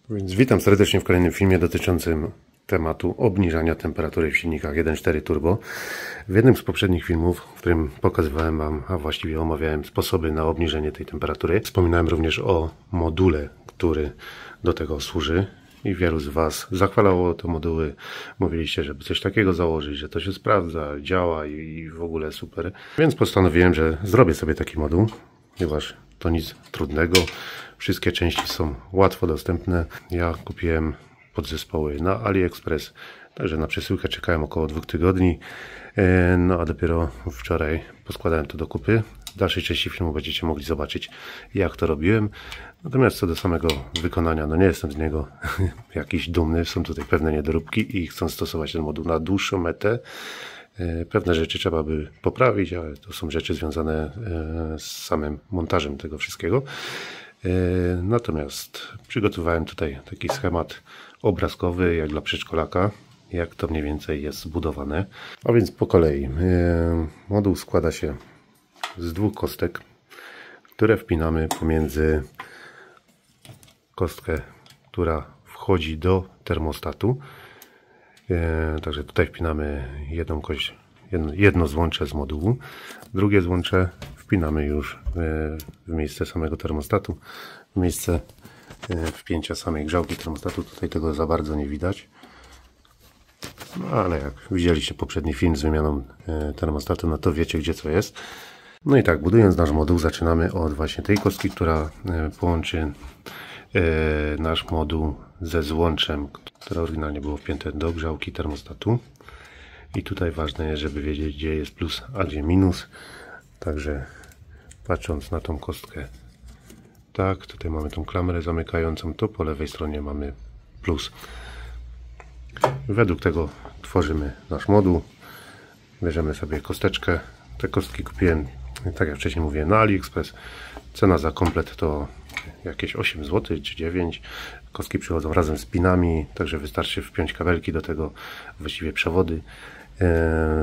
Więc witam serdecznie w kolejnym filmie dotyczącym tematu obniżania temperatury w silnikach 1.4 turbo. W jednym z poprzednich filmów, w którym pokazywałem Wam, a właściwie omawiałem sposoby na obniżenie tej temperatury, wspominałem również o module, który do tego służy. I wielu z Was zachwalało te moduły. Mówiliście, żeby coś takiego założyć, że to się sprawdza, działa i w ogóle super. Więc postanowiłem, że zrobię sobie taki moduł, ponieważ to nic trudnego. Wszystkie części są łatwo dostępne. Ja kupiłem podzespoły na AliExpress, także na przesyłkę czekałem około 2 tygodni. No a dopiero wczoraj poskładałem to do kupy. W dalszej części filmu będziecie mogli zobaczyć, jak to robiłem. Natomiast co do samego wykonania, no nie jestem z niego jakiś dumny. Są tutaj pewne niedoróbki i chcę stosować ten moduł na dłuższą metę. Pewne rzeczy trzeba by poprawić, ale to są rzeczy związane z samym montażem tego wszystkiego. Natomiast przygotowałem tutaj taki schemat obrazkowy, jak dla przedszkolaka, jak to mniej więcej jest zbudowane. A więc po kolei. Moduł składa się z 2 kostek, które wpinamy pomiędzy kostkę, która wchodzi do termostatu. Także tutaj wpinamy jedno złącze z modułu. Drugie złącze wpinamy już w miejsce samego termostatu, w miejsce wpięcia samej grzałki termostatu. Tutaj tego za bardzo nie widać. No, ale jak widzieliście poprzedni film z wymianą termostatu, no to wiecie, gdzie co jest. No i tak, budując nasz moduł, zaczynamy od właśnie tej kostki, która połączy nasz moduł ze złączem, które oryginalnie było wpięte do grzałki termostatu. I tutaj ważne jest, żeby wiedzieć, gdzie jest plus, a gdzie minus. Także patrząc na tą kostkę, tak, tutaj mamy tą klamrę zamykającą, to po lewej stronie mamy plus. Według tego tworzymy nasz moduł. Bierzemy sobie kosteczkę. Te kostki kupiłem, tak jak wcześniej mówiłem, na AliExpress. Cena za komplet to jakieś 8 zł czy 9. Kostki przychodzą razem z pinami, także wystarczy wpiąć kabelki do tego, właściwie przewody,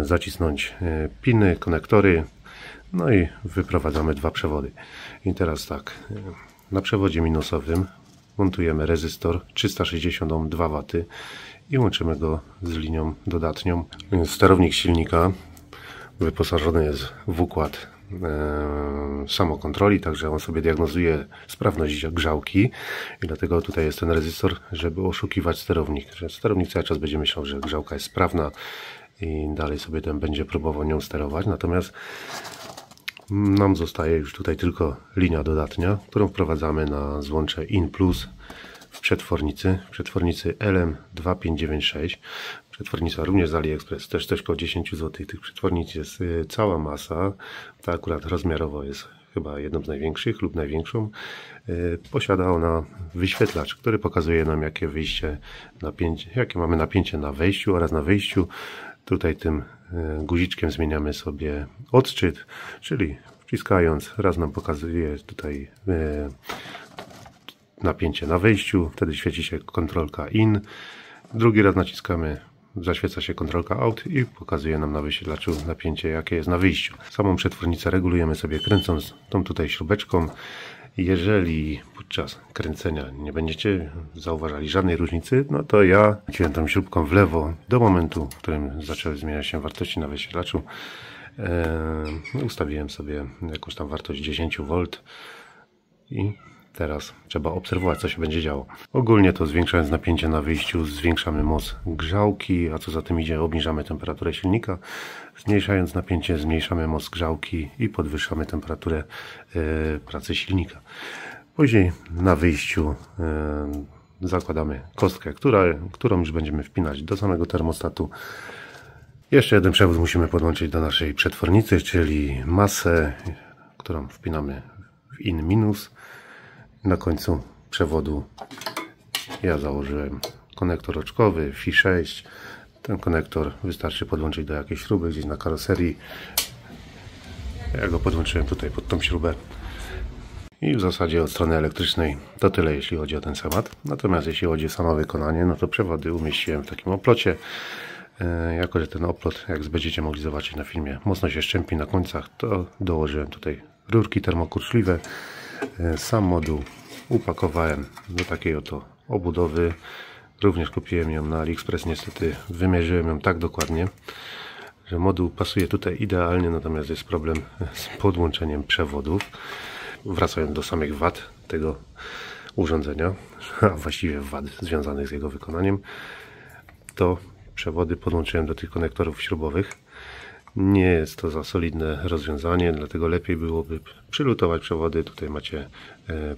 zacisnąć piny, konektory, no i wyprowadzamy 2 przewody. I teraz tak, na przewodzie minusowym montujemy rezystor 360 ohm 2 W i łączymy go z linią dodatnią. Sterownik silnika wyposażony jest w układ samokontroli, także on sobie diagnozuje sprawność grzałki i dlatego tutaj jest ten rezystor, żeby oszukiwać sterownik, że sterownik cały czas będzie myślał, że grzałka jest sprawna i dalej sobie ten będzie próbował nią sterować. Natomiast nam zostaje już tutaj tylko linia dodatnia, którą wprowadzamy na złącze IN plus w przetwornicy LM2596. Przetwornica również z AliExpress, też coś koło 10 zł. Tych przetwornic jest cała masa. Ta akurat rozmiarowo jest chyba jedną z największych lub największą. Posiada ona wyświetlacz, który pokazuje nam, jakie mamy napięcie na wejściu oraz na wyjściu. Tutaj tym guziczkiem zmieniamy sobie odczyt, czyli wciskając, raz nam pokazuje tutaj napięcie na wejściu, wtedy świeci się kontrolka IN. Drugi raz naciskamy, zaświeca się kontrolka OUT i pokazuje nam na wyświetlaczu napięcie, jakie jest na wyjściu. Samą przetwornicę regulujemy sobie kręcąc tą tutaj śrubeczką. Jeżeli podczas kręcenia nie będziecie zauważali żadnej różnicy, no to ja kręciłem tą śrubką w lewo do momentu, w którym zaczęły zmieniać się wartości na wyświetlaczu. Ustawiłem sobie jakąś tam wartość 10 V i teraz trzeba obserwować, co się będzie działo. Ogólnie to zwiększając napięcie na wyjściu zwiększamy moc grzałki, a co za tym idzie, obniżamy temperaturę silnika. Zmniejszając napięcie zmniejszamy moc grzałki i podwyższamy temperaturę pracy silnika. Później na wyjściu zakładamy kostkę, którą już będziemy wpinać do samego termostatu. Jeszcze jeden przewód musimy podłączyć do naszej przetwornicy, czyli masę, którą wpinamy w IN minus. Na końcu przewodu ja założyłem konektor oczkowy Fi6. Ten konektor wystarczy podłączyć do jakiejś śruby gdzieś na karoserii. Ja go podłączyłem tutaj pod tą śrubę. I w zasadzie od strony elektrycznej to tyle, jeśli chodzi o ten schemat. Natomiast jeśli chodzi o samo wykonanie, no to przewody umieściłem w takim oplocie. Jako że ten oplot, jak będziecie mogli zobaczyć na filmie, mocno się szczępi na końcach, to dołożyłem tutaj rurki termokurczliwe. Sam moduł upakowałem do takiej oto obudowy. Również kupiłem ją na AliExpress. Niestety wymierzyłem ją tak dokładnie, że moduł pasuje tutaj idealnie, natomiast jest problem z podłączeniem przewodów. Wracając do samych wad tego urządzenia, a właściwie wad związanych z jego wykonaniem, to przewody podłączyłem do tych konektorów śrubowych. Nie jest to za solidne rozwiązanie, dlatego lepiej byłoby przylutować przewody. Tutaj macie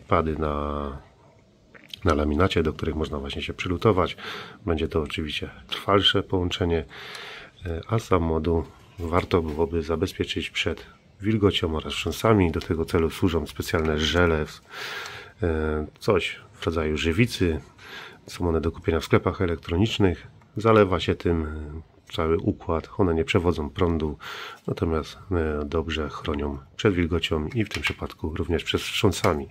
pady na laminacie, do których można właśnie się przylutować. Będzie to oczywiście trwalsze połączenie, a sam moduł warto byłoby zabezpieczyć przed wilgocią oraz wstrząsami. Do tego celu służą specjalne żele, coś w rodzaju żywicy. Są one do kupienia w sklepach elektronicznych. Zalewa się tym cały układ. One nie przewodzą prądu, natomiast dobrze chronią przed wilgocią i w tym przypadku również przed wstrząsami.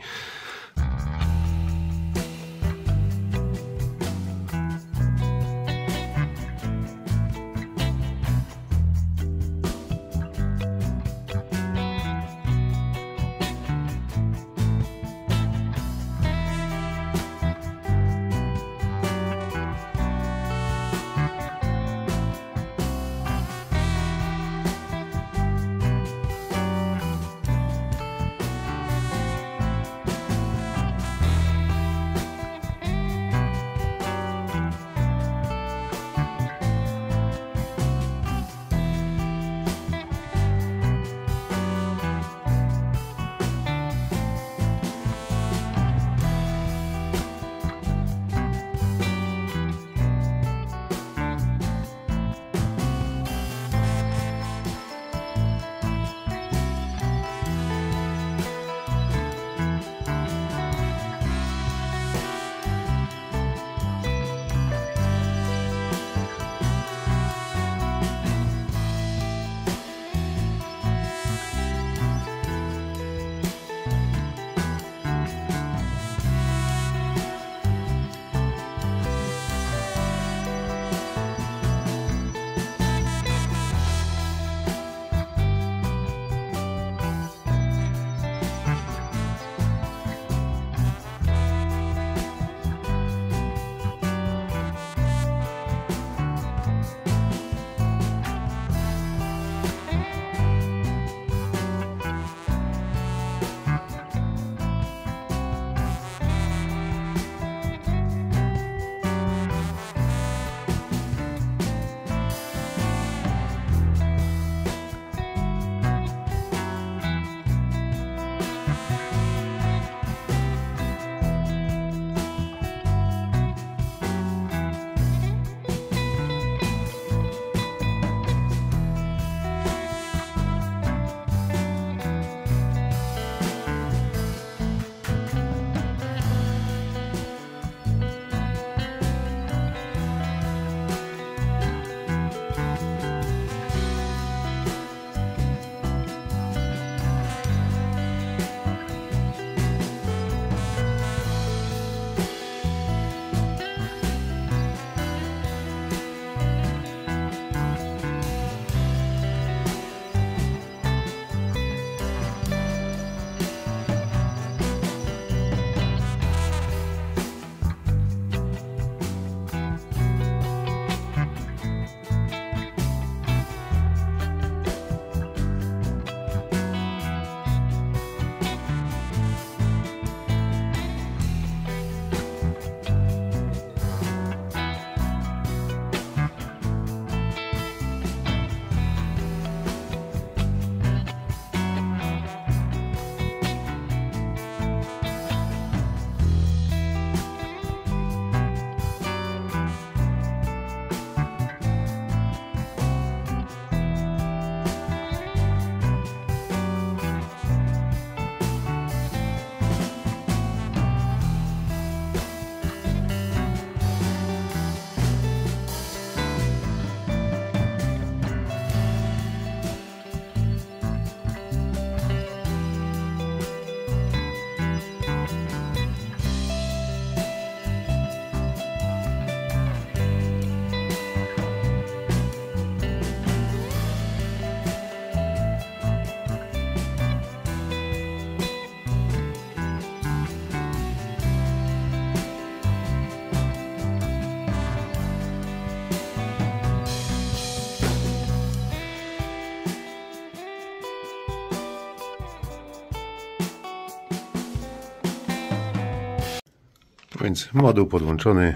Więc moduł podłączony,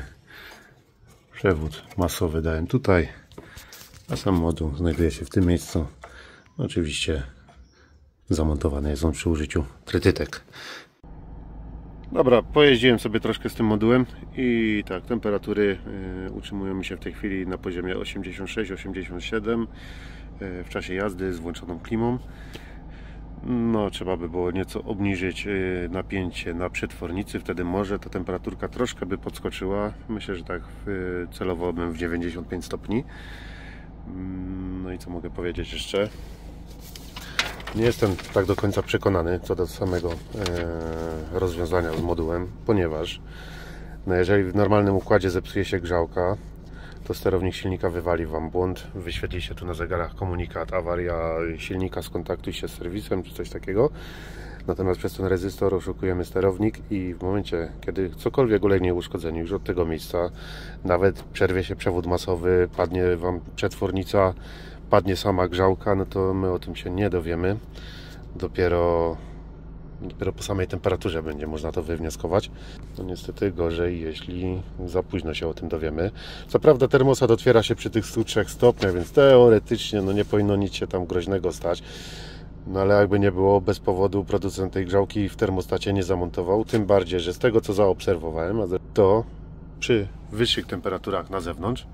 przewód masowy dałem tutaj, a sam moduł znajduje się w tym miejscu. Oczywiście zamontowany jest on przy użyciu trytytek. Dobra, pojeździłem sobie troszkę z tym modułem i tak, temperatury utrzymują mi się w tej chwili na poziomie 86-87 w czasie jazdy z włączoną klimą. No, trzeba by było nieco obniżyć napięcie na przetwornicy, wtedy może ta temperaturka troszkę by podskoczyła. Myślę, że tak celowo bym w 95 stopni. No i co mogę powiedzieć jeszcze? Nie jestem tak do końca przekonany co do samego rozwiązania z modułem, ponieważ no jeżeli w normalnym układzie zepsuje się grzałka, to sterownik silnika wywali Wam błąd, wyświetli się tu na zegarach komunikat awaria silnika, skontaktuj się z serwisem czy coś takiego. Natomiast przez ten rezystor oszukujemy sterownik i w momencie, kiedy cokolwiek ulegnie uszkodzeniu już od tego miejsca, nawet przerwie się przewód masowy, padnie Wam przetwornica, padnie sama grzałka, no to my o tym się nie dowiemy. Dopiero po samej temperaturze będzie można to wywnioskować. No niestety gorzej, jeśli za późno się o tym dowiemy. Co prawda termostat otwiera się przy tych 103 stopniach, więc teoretycznie no nie powinno nic się tam groźnego stać. No ale jakby nie było, bez powodu producent tej grzałki w termostacie nie zamontował. Tym bardziej, że z tego co zaobserwowałem, to przy wyższych temperaturach na zewnątrz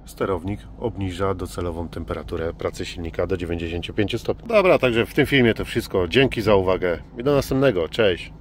sterownik obniża docelową temperaturę pracy silnika do 95 stopni. Dobra, także w tym filmie to wszystko. Dzięki za uwagę i do następnego. Cześć!